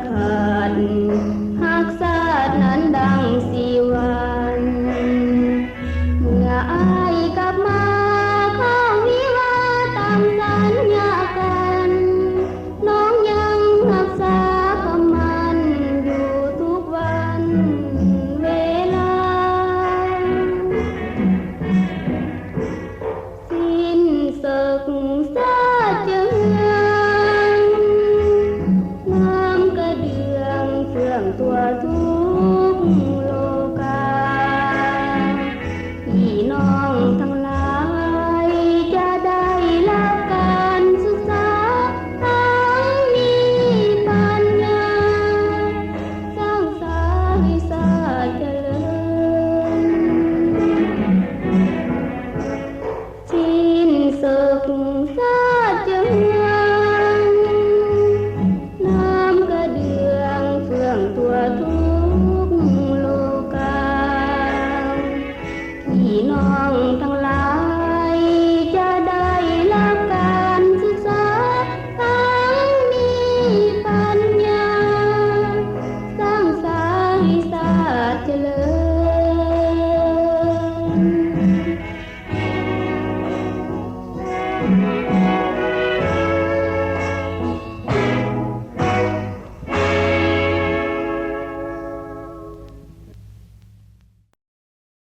ขาดหากศาสตร์นั้นดังสีวันเมื่ออายกลับมาข้องวิวาตามสัญญากันน้องยังรักษาคำมันอยู่ทุกวันเวลาสิ้นศึกษาเจืองน้ำกระเดืองเครื่องตัวทุ